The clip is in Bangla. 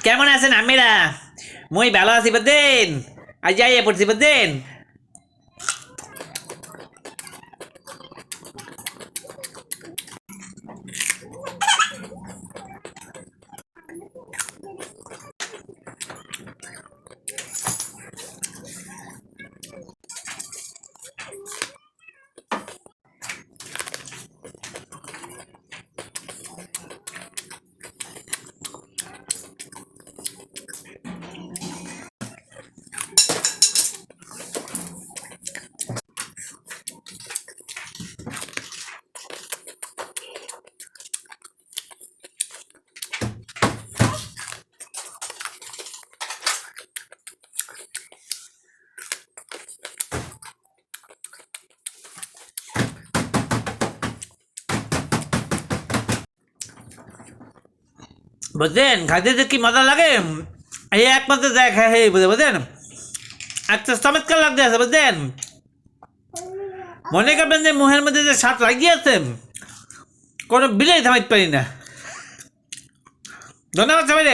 কেমন আছেন আমিরা? মই ভালো আছি বুঝছেন। আজ যাইয়া পড়ছি বুঝছেন। বুঝলেন খাইতে যে কি মজা লাগে, এই একমাত্র যায় খাই বুঝে বুঝলেন। আচ্ছা চমৎকার লাগতে আছে বুঝলেন। মনে করবেন যে মুহের মধ্যে যে স্বাদ লাগিয়েছে কোনো বিলেই থামাইতে পারি না। ধন্যবাদ সবাই।